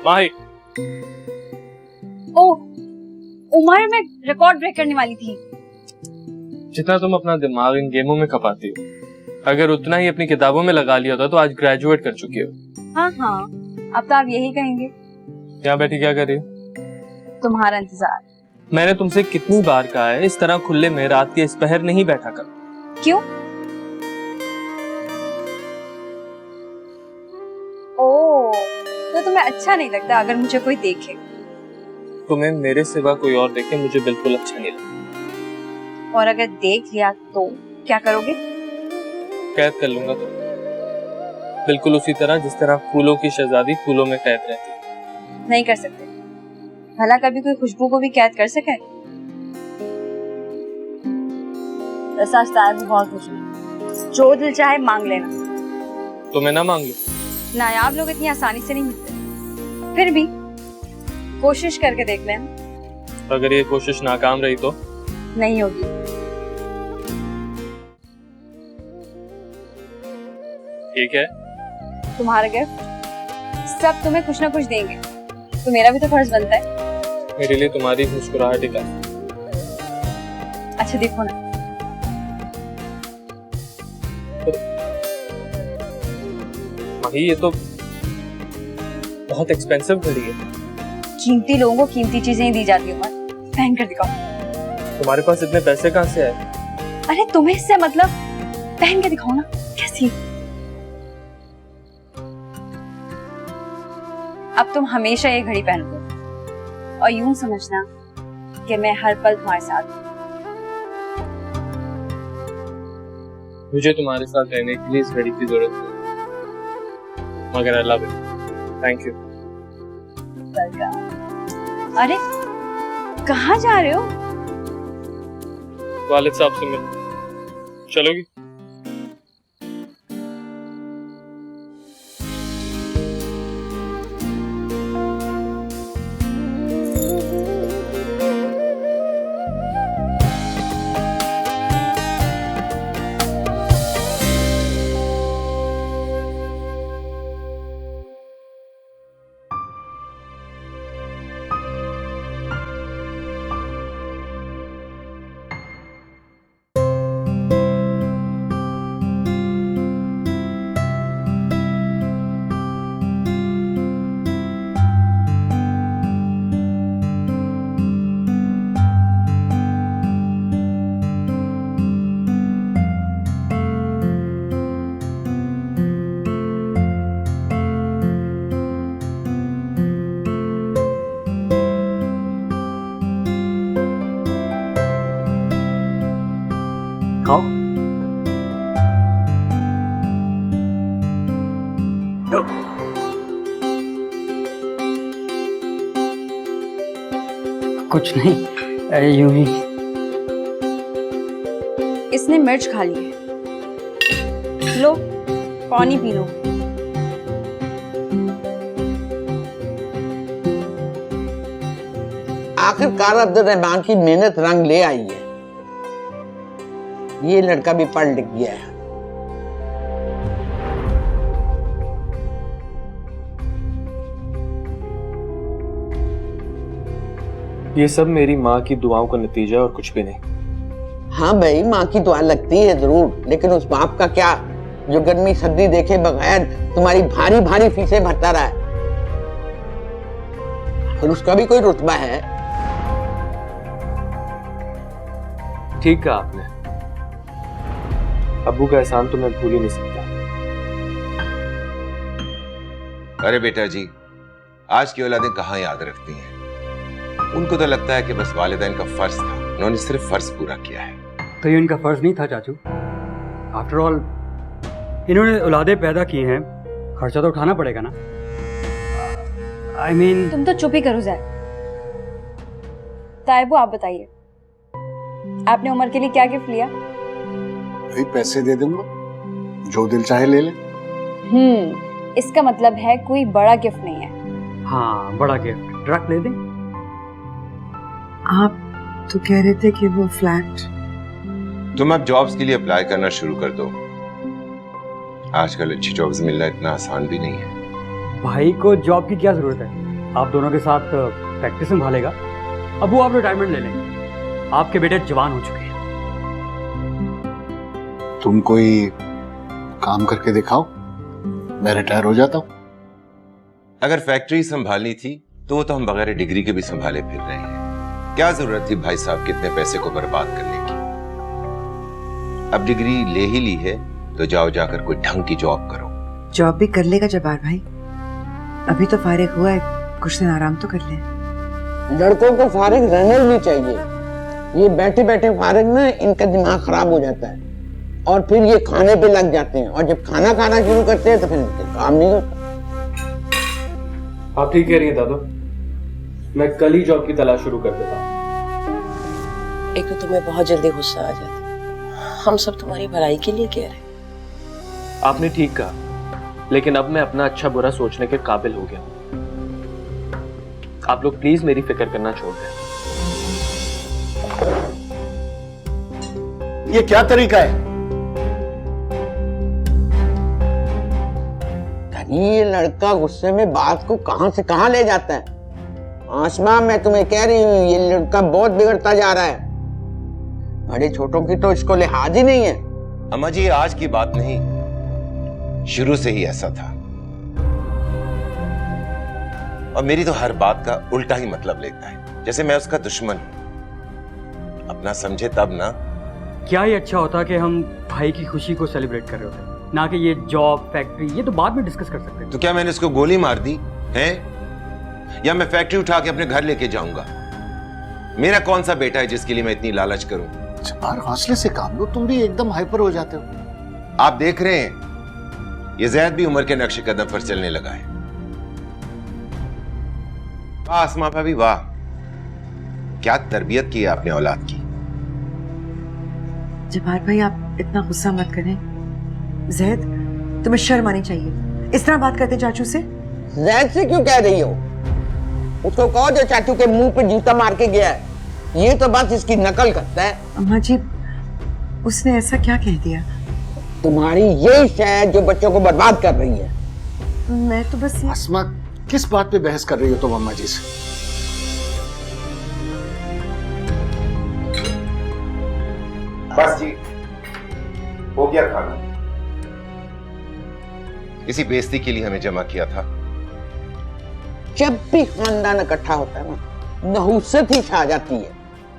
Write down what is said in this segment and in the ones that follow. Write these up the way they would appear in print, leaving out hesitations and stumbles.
माही। ओह उमर, मैं record break करने वाली थी। जितना तुम अपना दिमाग इन गेमों में खपाती हो, अगर उतना ही अपनी किताबों में लगा लिया होता तो आज ग्रेजुएट कर चुकी हो। हाँ हाँ, अब तो आप यही कहेंगे। यहाँ बैठी क्या कर रही हो? तुम्हारा इंतजार। मैंने तुमसे कितनी बार कहा है इस तरह खुले में रात के इस पहर नहीं बैठा कर। क्यों? ओह, तो तुम्हें अच्छा नहीं लगता अगर मुझे कोई देखे? तुम्हें मेरे सिवा कोई और देखे मुझे बिल्कुल अच्छा नहीं लगता। और अगर देख लिया तो क्या करोगे? कैद कर लूंगा तो, बिल्कुल उसी तरह जिस तरह फूलों की शहजादी फूलों में कैद रहती। नहीं कर सकते। भला कभी कोई खुशबू को भी कैद कर सके? सच तायब बहुत खुश हूँ। जो दिल चाहे मांग लेना। तुम्हें ना मांग लो। नायाब लोग इतनी आसानी से नहीं मिलते। फिर भी कोशिश करके देख लेना। अगर ये कोशिश नाकाम रही तो? नहीं होगी। ठीक है। तुम्हारा गिफ्ट सब तुम्हें कुछ ना कुछ देंगे, तो मेरा भी तो फर्ज बनता है। मेरे लिए तुम्हारी मुस्कुराहट ही काफी। अच्छा देखो ना। माही, ये तो बहुत एक्सपेंसिव घड़ी है। कीमती लोगों को कीमती चीजें ही दी जाती है। पहन कर दिखाओ। तुम्हारे पास इतने पैसे कहाँ से आए? अरे तुम्हें इससे मतलब? पहन के दिखाओ ना कैसी। अब तुम हमेशा ये घड़ी पहनोगे और यूं समझना कि मैं हर पल तुम्हारे साथ हूं। मुझे तुम्हारे साथ रहने के लिए इस घड़ी की जरूरत है, मगर I love it. Thank you. अरे कहाँ जा रहे हो? वालिद साहब से मिल। चलोगी? खाओ। कुछ नहीं, यूं ही। इसने मिर्च खा ली है। लो पानी पी लो। आखिरकार अब्दुल रहमान की मेहनत रंग ले आई है। ये लड़का भी पढ़ लिख गया है। ये सब मेरी माँ की दुआओं का नतीजा और कुछ भी नहीं। हाँ भाई, माँ की दुआ लगती है जरूर, लेकिन उस बाप का क्या जो गर्मी सर्दी देखे बगैर तुम्हारी भारी भारी फीसें भरता रहा है। और उसका भी कोई रुतबा है। ठीक कहा आपने। अब्बू का एहसान तो मैं भूल ही नहीं सकता। अरे बेटा जी, आज की औलादें कहाँ याद रखती हैं? उनको तो लगता है कि बस वालिदैन का फर्ज था, उन्होंने सिर्फ फर्ज पूरा किया है। तो ये उनका फर्ज नहीं था चाचू। आफ्टर ऑल इन्होंने औलादें पैदा की हैं, खर्चा तो उठाना पड़ेगा ना। आई मीन तुम तो चुप ही करो ज़ैद। ताइबू आप बताइए, आपने उमर के लिए क्या गिफ्ट लिया? भाई पैसे दे दूंगा, जो दिल चाहे ले ले। इसका मतलब है कोई बड़ा गिफ्ट नहीं है। हाँ, बड़ा गिफ्ट ट्रक ले दें। आप तो कह रहे थे कि वो फ्लैट। तुम अब जॉब्स के लिए अप्लाई करना शुरू कर दो। आजकल अच्छी जॉब्स मिलना इतना आसान भी नहीं है। भाई को जॉब की क्या जरूरत है? आप दोनों के साथ फैक्ट्री संभालेगा। अबू आप रिटायरमेंट ले लेंगे, आपके बेटे जवान हो चुके हैं। तुम कोई काम करके दिखाओ, मैं रिटायर हो जाता हूँ। अगर फैक्ट्री संभालनी थी तो वो तो हम बगैर डिग्री के भी संभाले फिर रहे हैं। क्या जरूरत थी भाई साहब कितने पैसे को बर्बाद करने की। अब डिग्री ले ही ली है तो जाओ जाकर कोई ढंग की जॉब करो। जॉब भी कर लेगा जब्बार भाई, अभी तो फारिग हुआ है, कुछ दिन आराम तो कर ले। लड़कों को फारिग रहने भी चाहिए। ये बैठे बैठे फारिग ना इनका दिमाग खराब हो जाता है और फिर ये खाने पे लग जाते हैं, और जब खाना खाना शुरू करते हैं तो फिर काम नहीं होता। आप ठीक कह रही हैं दादा, मैं कल ही जॉब की तलाश शुरू कर देता हूँ। एक तो तुम्हें बहुत जल्दी गुस्सा आ जाता, हम सब तुम्हारी भलाई के लिए कह रहे हैं। आपने ठीक कहा, लेकिन अब मैं अपना अच्छा बुरा सोचने के काबिल हो गया हूँ। आप लोग प्लीज मेरी फिक्र करना छोड़ दें। ये क्या तरीका है? ये लड़का गुस्से में बात को कहां से कहां ले जाता है। आसमा, मैं तुम्हें कह रही हूँ ये लड़का बहुत बिगड़ता जा रहा है। बड़े छोटों की तो इसको लिहाज ही नहीं है। अम्मा जी, ये आज की बात नहीं, शुरू से ही ऐसा था और मेरी तो हर बात का उल्टा ही मतलब लेता है, जैसे मैं उसका दुश्मन हूं। अपना समझे तब ना। क्या ही अच्छा होता कि हम भाई की खुशी को सेलिब्रेट कर रहे होते, ना कि ये जॉब फैक्ट्री, ये तो बाद में डिस्कस कर सकते हैं। तो क्या मैंने इसको गोली मार दी है, या मैं फैक्ट्री उठा के अपने घर लेके जाऊंगा? मेरा कौन सा बेटा है जिसके लिए मैं इतनी लालच करूं? जब्बार, हौसले से काम लो, तुम भी एकदम हाइपर हो जाते हो। आप देख रहे हैं ये जैद भी उम्र के नक्शे कदम पर चलने लगा है। वाह आसमा भाभी वाह, क्या तरबियत की है आपने औलाद की। जब्बार भाई आप इतना गुस्सा मत करें। जैद, तुम्हें शर्म आनी चाहिए, इस तरह बात करते हैं चाचू से। जैद से क्यों कह रही हो? उसको कहो जो चाचू के मुंह पे जूता मार के गया है, ये तो बस इसकी नकल करता है। अम्मा जी, उसने ऐसा क्या कह दिया? तुम्हारी यही शायद जो बच्चों को बर्बाद कर रही है। मैं तो बस ये... आसमा, किस बात पे बहस कर रही हो तुम अम्मा जी से? बस जी, हो गया खाना। इसी बेइज्जती के लिए हमें जमा किया था। जब भी खानदान इकट्ठा होता है ना, नहुसत ही छा जाती है।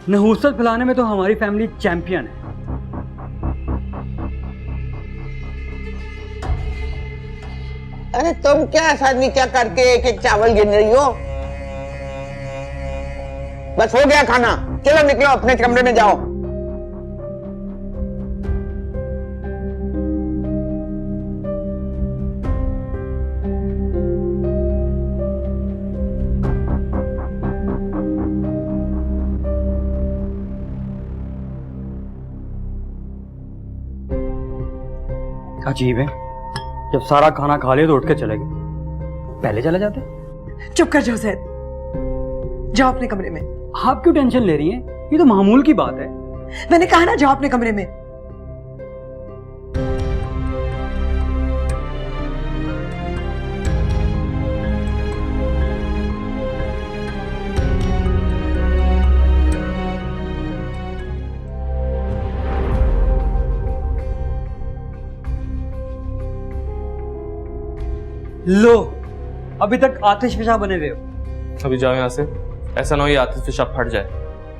नहुसत फैलाने में तो हमारी फैमिली चैंपियन है। अरे तुम क्या ऐसा नहीं क्या करके एक एक चावल गिन रही हो? बस हो गया खाना, चलो निकलो अपने कमरे में जाओ। अजीब है, जब सारा खाना खा लिया तो उठ के चले गए, पहले चले जाते। चुप कर जाओ जैद, जाओ अपने कमरे में। आप क्यों टेंशन ले रही हैं? ये तो मामूल की बात है। मैंने कहा ना जाओ अपने कमरे में। लो, अभी तक आतिश फिशा बने हुए हो। अभी जाओ यहाँ से, ऐसा ना हो ये आतिश फिशा फट जाए।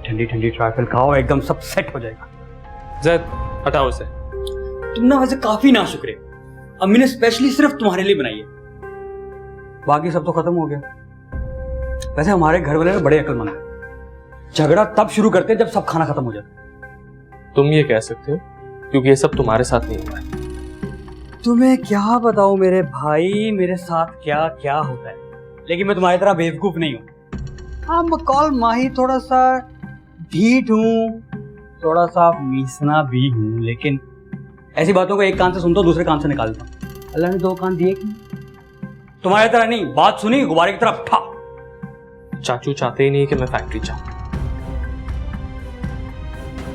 ठंडी ठंडी ट्राइफल खाओ, एकदम सब सेट हो जाएगा। जैद हटाओ इसे। तुम ना वैसे काफी नाशुक्र हो, अम्मी ने स्पेशली सिर्फ तुम्हारे लिए बनाई है, बाकी सब तो खत्म हो गया। वैसे हमारे घर वाले बड़े अक्लमंद हैं, झगड़ा तब शुरू करते हैं जब सब खाना खत्म हो जाता है। तुम ये कह सकते हो क्योंकि ये सब तुम्हारे साथ नहीं हुआ है। तुम्हें क्या बताऊं मेरे भाई, मेरे साथ क्या क्या होता है, लेकिन मैं तुम्हारी तरह बेवकूफ नहीं हूँ। हाँ, मकौल माही थोड़ा सा ढीठ हूँ, थोड़ा सा मीसना भी हूँ, लेकिन ऐसी बातों को एक कान से सुनता हूँ दूसरे कान से निकालता हूँ। अल्लाह ने दो कान दिए कि तुम्हारी तरह नहीं, बात सुनी गुब्बारे की तरफ ठा। चाचू चाहते ही नहीं कि मैं फैक्ट्री जाऊं।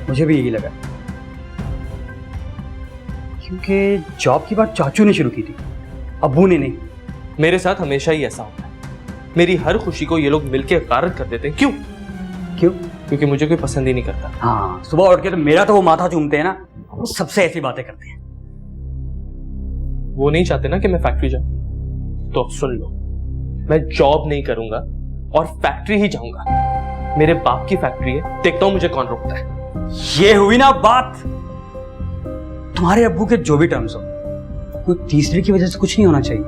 मुझे भी यही लगा, क्योंकि जॉब की बात चाचू ने शुरू की थी, अब्बू ने नहीं। मेरे साथ हमेशा ही ऐसा होता है, मेरी हर खुशी को ये लोग मिलके गारत कर देते हैं। क्यों? क्यों? क्योंकि मुझे कोई पसंद ही नहीं करता। हाँ, सुबह उठ के तो मेरा तो वो माथा चूमते हैं ना, वो सबसे ऐसी बातें करते हैं। वो नहीं चाहते ना कि मैं फैक्ट्री जाऊं। तो अब सुन लो, मैं जॉब नहीं करूंगा और फैक्ट्री ही जाऊंगा। मेरे बाप की फैक्ट्री है, देखता हूं मुझे कौन रोकता है। ये हुई ना बात। तुम्हारे अब्बू के जो भी टर्म्स हो, कोई तीसरे की वजह से कुछ नहीं होना चाहिए।